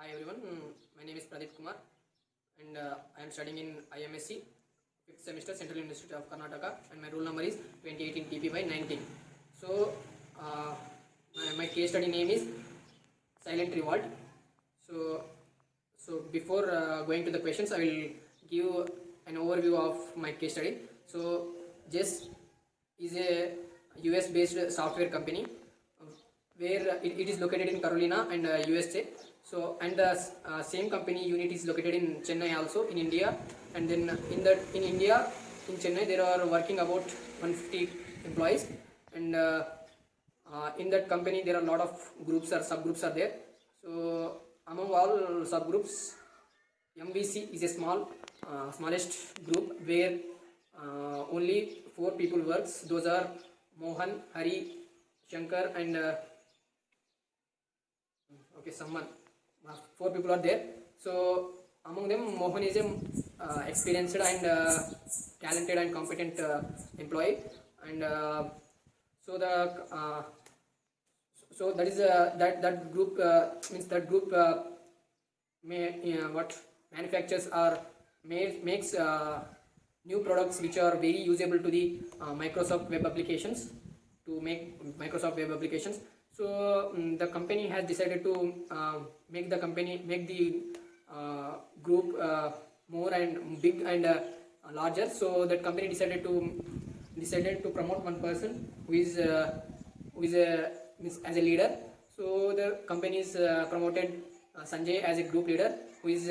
Hi everyone, my name is Pradeep Kumar and I am studying in IMSc 5th semester Central University of Karnataka and my roll number is 2018 TPY 19. So my case study name is Silent Revolt. So before going to the questions, I will give an overview of my case study. So Jess is a US based software company where it is located in Carolina and USA. So and the same company unit is located in Chennai also in India, and then in India in Chennai there are working about 150 employees, and in that company there are a lot of groups or subgroups are there. So among all subgroups, MVC is a smallest group where only 4 people works. Those are Mohan, Hari, Shankar, and someone. 4 people are there. So among them, Mohan is a experienced and talented and competent employee, and so the so that is that group means that group what manufactures or makes new products which are very usable to the Microsoft web applications, to make Microsoft web applications. So the company has decided to make the group more and big and larger. So that company decided to promote one person who is as a leader. So the company is promoted Sanjay as a group leader, who is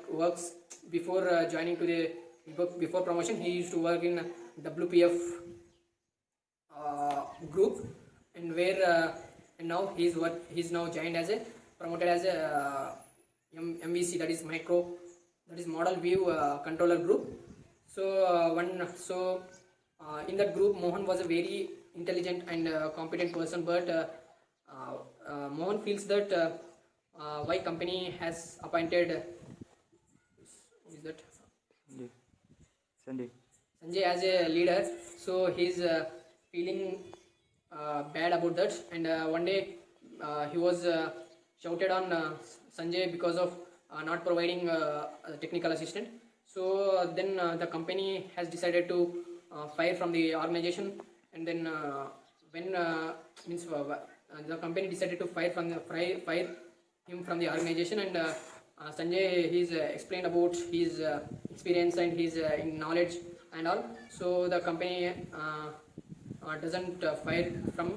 works before joining to the before promotion. He used to work in WPF group, and where and now he's now joined as a promoted as a MVC, that is model view controller group. So in that group, Mohan was a very intelligent and competent person, but Mohan feels that why company has appointed who is that Sanjay as a leader. So he's feeling bad about that, and one day he was shouted on Sanjay because of not providing a technical assistant. So then the company has decided to fire from the organization, and then when the company decided to fire him from the organization, and Sanjay he's explained about his experience and his knowledge and all. So the company doesn't fire from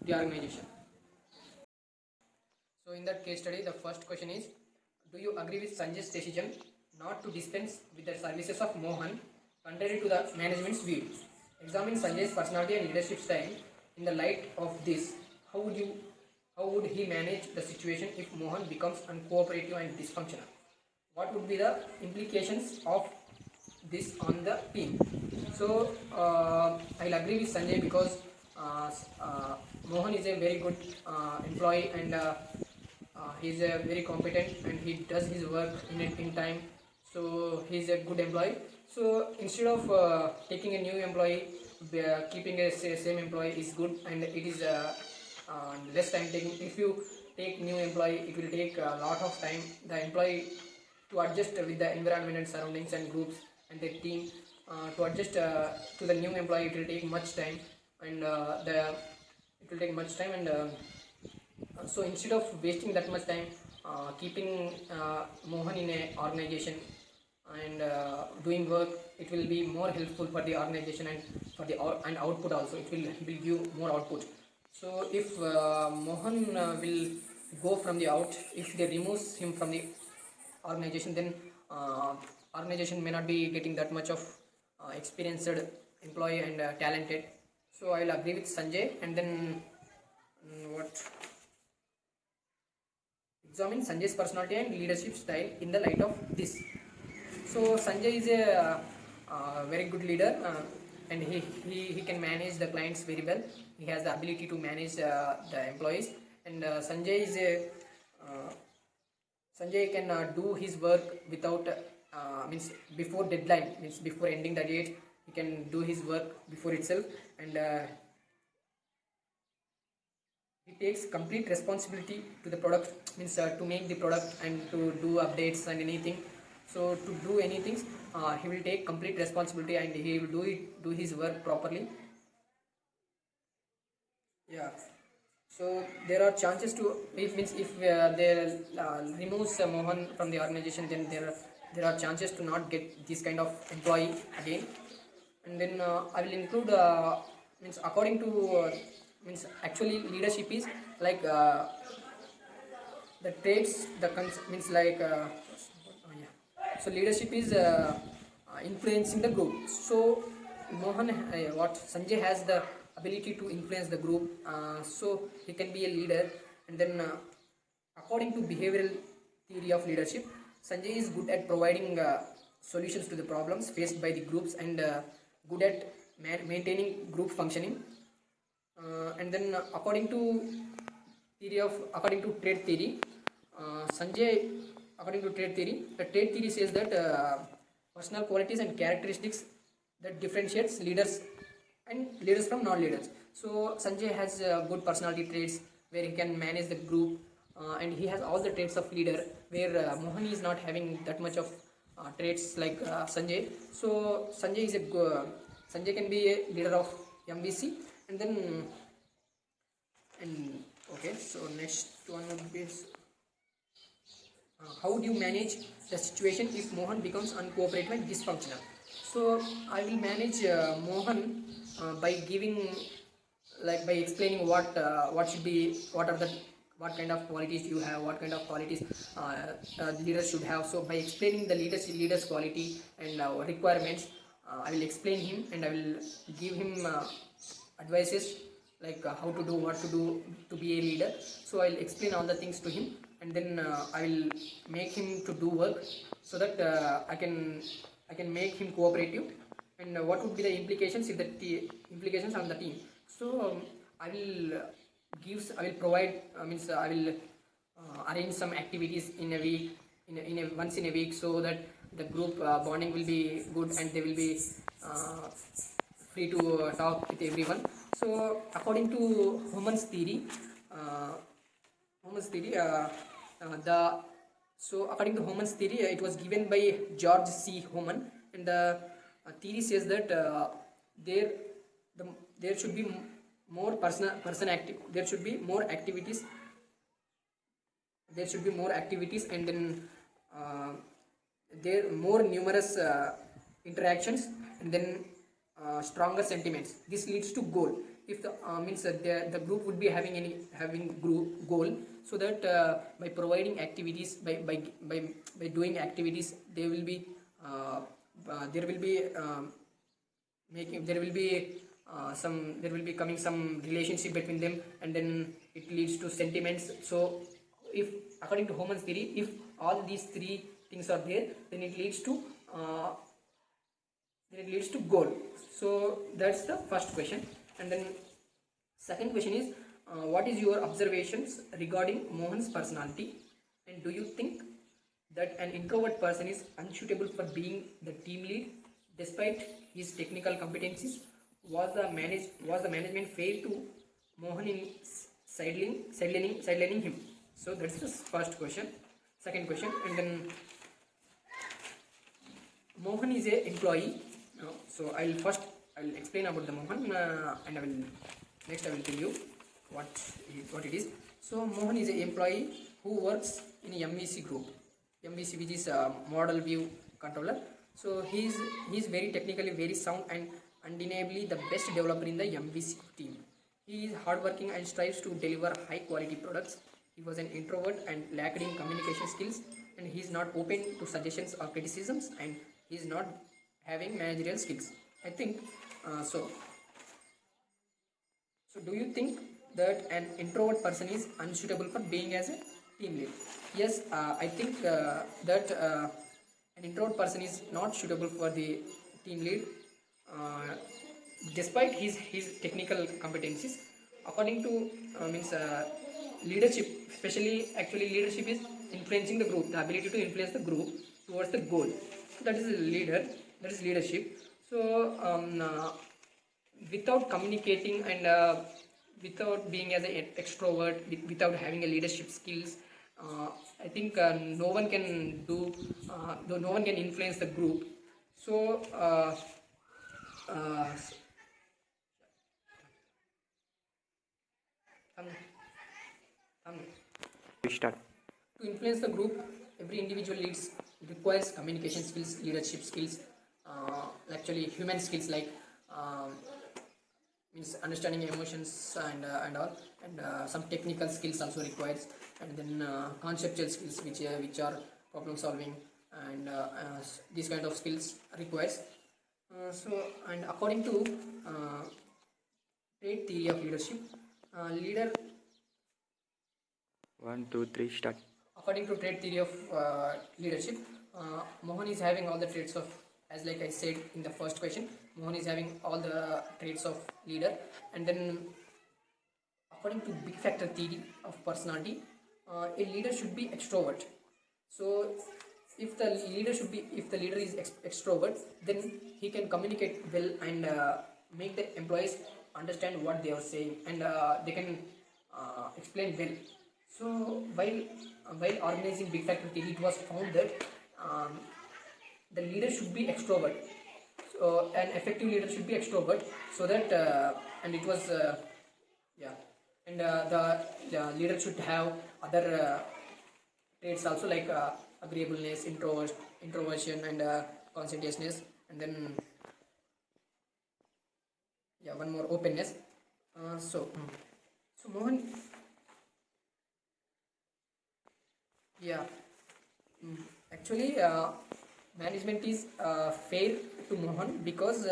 the organization. So in that case study, the first question is, do you agree with Sanjay's decision not to dispense with the services of Mohan contrary to the management's view? Examine Sanjay's personality and leadership style in the light of this. How would he manage the situation if Mohan becomes uncooperative and dysfunctional? What would be the implications of this on the team? So I'll agree with Sanjay because Mohan is a very good employee, and he's a very competent and he does his work in time. So he's a good employee. So instead of taking a new employee, keeping a same employee is good, and it is less time taking. If you take new employee, it will take a lot of time. The employee to adjust with the environment and surroundings and groups and the team, to adjust to the new employee, it will take much time, and so instead of wasting that much time keeping Mohan in a organization and doing work, it will be more helpful for the organization and for the output also. It will give more output. So if Mohan will go from the out, if they remove him from the organization, then organization may not be getting that much of experienced employee and talented. So I will agree with Sanjay, and then examine Sanjay's personality and leadership style in the light of this. So Sanjay is a very good leader, and he can manage the clients very well. He has the ability to manage the employees, and Sanjay can do his work without means before deadline, means before ending the date, he can do his work before itself, and He takes complete responsibility to the product, means to make the product and to do updates and anything. So to do anything, he will take complete responsibility and he will do his work properly. Yeah. So there are chances to, it means if they removes Mohan from the organization, then there are chances to not get this kind of employee again. And then I will include means according to means actually leadership is like the traits the means like yeah. So leadership is influencing the group. So Mohan what Sanjay has the ability to influence the group, so he can be a leader. And then according to behavioral theory of leadership, Sanjay is good at providing solutions to the problems faced by the groups and good at maintaining group functioning. And then according to trait theory, Sanjay, according to trait theory, the trait theory says that personal qualities and characteristics that differentiates leaders and leaders from non-leaders. So Sanjay has good personality traits where he can manage the group, and he has all the traits of leader where Mohan is not having that much of traits like Sanjay. So Sanjay can be a leader of MVC. And then and okay, so next one would be how would you manage the situation if Mohan becomes uncooperative and dysfunctional? So I will manage Mohan by giving, like by explaining what should be, what kind of qualities you have, what kind of qualities leaders should have. So by explaining the leaders quality and requirements, I will explain him and I will give him advices like how to do, what to do to be a leader. So I'll explain all the things to him, and then I will make him to do work so that I can make him cooperative. And what would be the implications if the implications on the team? So I will provide means I will arrange some activities in a week, in a once in a week, so that the group bonding will be good and they will be free to talk with everyone. So according to Homan's theory, uh, Homan's theory, the so according to Homan's theory, it was given by George C. Homan, and the theory says that there there should be more person active. There should be more activities. There should be more activities, and then uh, there more numerous interactions, and then stronger sentiments. This leads to goal. If the means the group would be having group goal, so that by providing activities, by doing activities, they will be there will be making there will be there will be coming some relationship between them, and then it leads to sentiments. So if according to Homan's theory, if all these three things are there, then it leads to goal. So that's the first question. And then second question is what is your observations regarding Mohan's personality, and do you think that an introvert person is unsuitable for being the team lead despite his technical competencies? Was the management fair to Mohan in sidelining him? So that's the first question. Second question, and then Mohan is a employee. So I'll explain about the Mohan, and I will tell you what it is. So Mohan is an employee who works in a MVC group. MVC, which is a model view controller. So he's very technically very sound and undeniably the best developer in the MVC team. He is hardworking and strives to deliver high quality products. He was an introvert and lacked in communication skills, and he is not open to suggestions or criticisms, and he is not having managerial skills. I think so. So do you think that an introvert person is unsuitable for being as a team lead? Yes, I think that an introvert person is not suitable for the team lead, uh, despite his technical competencies. According to means leadership, especially actually leadership is influencing the group, the ability to influence the group towards the goal. So that is a leader. That is leadership. So without communicating and without being as an extrovert, without having a leadership skills, I think no one can do, though no one can influence the group. So uh, thumb, thumb. Start. To influence the group, every individual leads requires communication skills, leadership skills, actually human skills like means understanding emotions and all, and some technical skills also requires, and then conceptual skills which are problem solving, and these kind of skills requires. So and according to trait theory of leadership, leader. 1, 2, 3, start. According to trait theory of leadership, Mohan is having all the traits of, as like I said in the first question, Mohan is having all the traits of leader. And then according to big factor theory of personality, a leader should be extrovert. So if the leader is extrovert, then he can communicate well and make the employees understand what they are saying, and they can explain well. So while organizing big factor theory, it was found that the leader should be extrovert. So an effective leader should be extrovert, so that and it was yeah, and the leader should have other traits also, like agreeableness, introversion, and conscientiousness, and then yeah, one more, openness. So Mohan, yeah, actually management is fair to Mohan because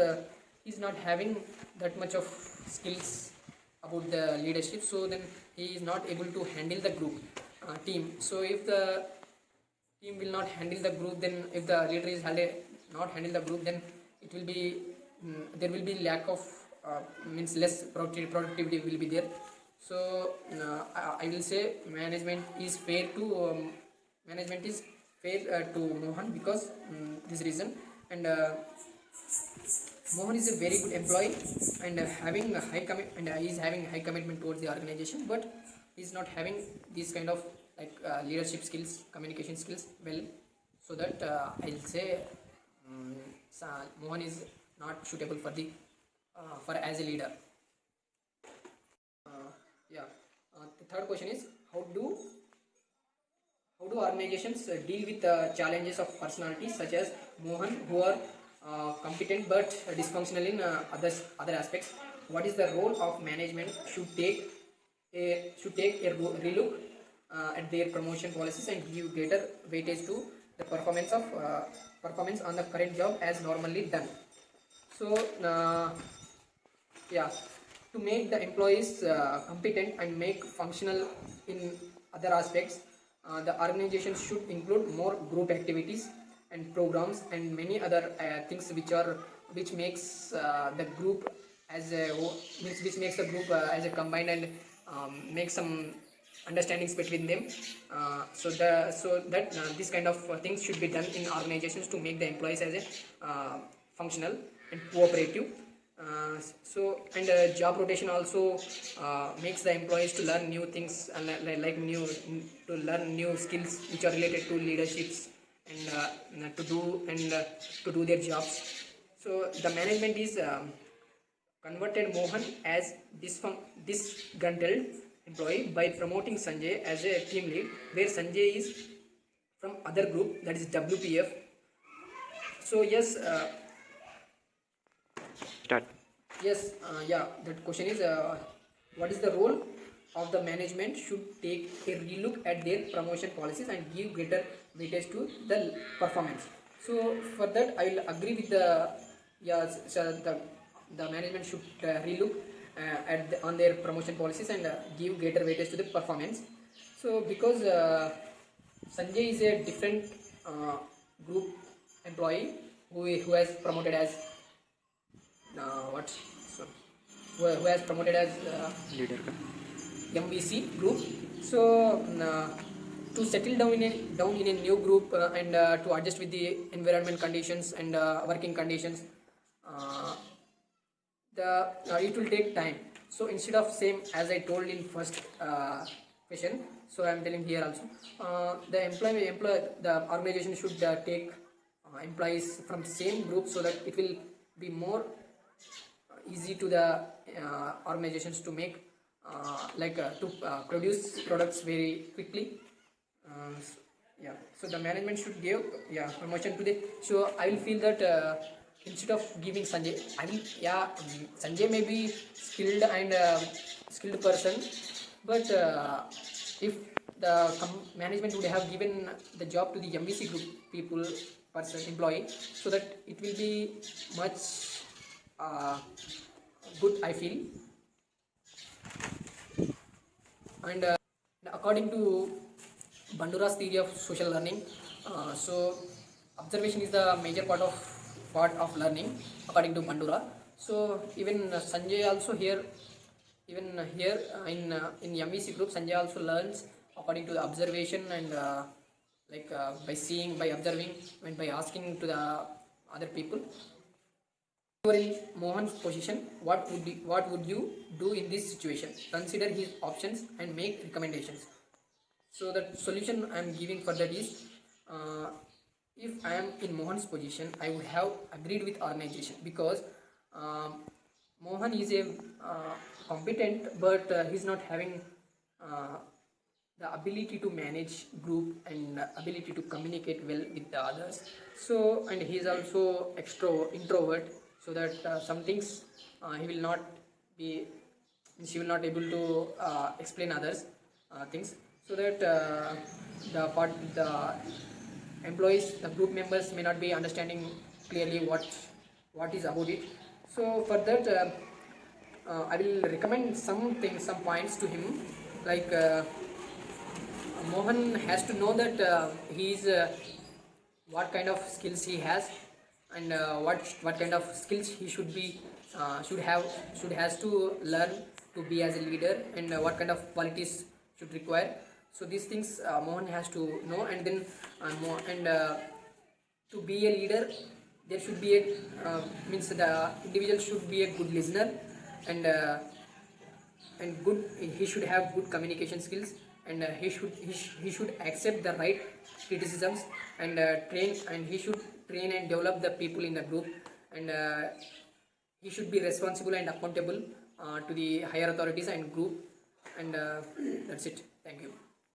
he's not having that much of skills about the leadership, so then he is not able to handle the group team. So if the team will not handle the group, then if the leader is not handle the group, then it will be there will be lack of means less productivity will be there. So I will say management is fair to Mohan because this reason. And Mohan is a very good employee and having a he is having high commitment towards the organization, but he is not having these kind of like leadership skills, communication skills well. So that I'll say Mohan is not suitable for the for as a leader. Yeah. The third question is, how do organizations deal with the challenges of personalities such as Mohan, who are competent but dysfunctional in other aspects? What is the role of management? Should take a relook at their promotion policies and give greater weightage to the performance on the current job as normally done. So yeah, to make the employees competent and make functional in other aspects, the organization should include more group activities and programs and many other things which makes the group as a which makes the group as a combined, and make some understandings between them. So that this kind of things should be done in organizations to make the employees as a functional and cooperative. And job rotation also makes the employees to learn new things, and to learn new skills which are related to leaderships, and to do their jobs. So the management is converted Mohan as disgruntled employee by promoting Sanjay as a team lead, where Sanjay is from other group, that is WPF. So yes. Start. Yes, yeah, that question is what is the role of the management should take a relook at their promotion policies and give greater weightage to the performance. So for that I will agree with the management should relook on their promotion policies and give greater weightage to the performance. So because Sanjay is a different group employee who has promoted as who has promoted as Leader ka. MVC group. So to settle down in a new group and to adjust with the environment conditions and working conditions, it will take time. So instead of same as I told in first question, so I am telling here also, the organization should take employees from same group, so that it will be more easy to the organizations to make to produce products very quickly. Yeah, so the management should give promotion to the. So I will feel that instead of giving Sanjay, I will Sanjay may be skilled and skilled person, but if the management would have given the job to the MVC group people person employee, so that it will be much good, I feel. And according to Bandura's theory of social learning, so observation is the major part of learning according to Bandura. So even Sanjay also here, even here in MVC group, Sanjay also learns according to the observation and by seeing, by observing, and by asking to the other people. You are in Mohan's position, what would you do in this situation? Consider his options and make recommendations. So the solution I am giving for that is, if I am in Mohan's position, I would have agreed with organization, because Mohan is a competent, but he's not having the ability to manage group and ability to communicate well with the others. So, and he is also introvert, so that some things he will not be, he will not able to explain others things, so that the employees, the group members may not be understanding clearly what is about it. So for that I will recommend some points to him, like Mohan has to know that what kind of skills he has, and what kind of skills he has to learn to be as a leader, and what kind of qualities should require. So these things Mohan has to know, and then to be a leader, there should be a means the individual should be a good listener, and he should have good communication skills, and he should accept the right criticisms, and he should train and develop the people in the group, and he should be responsible and accountable to the higher authorities and group, and that's it. Thank you.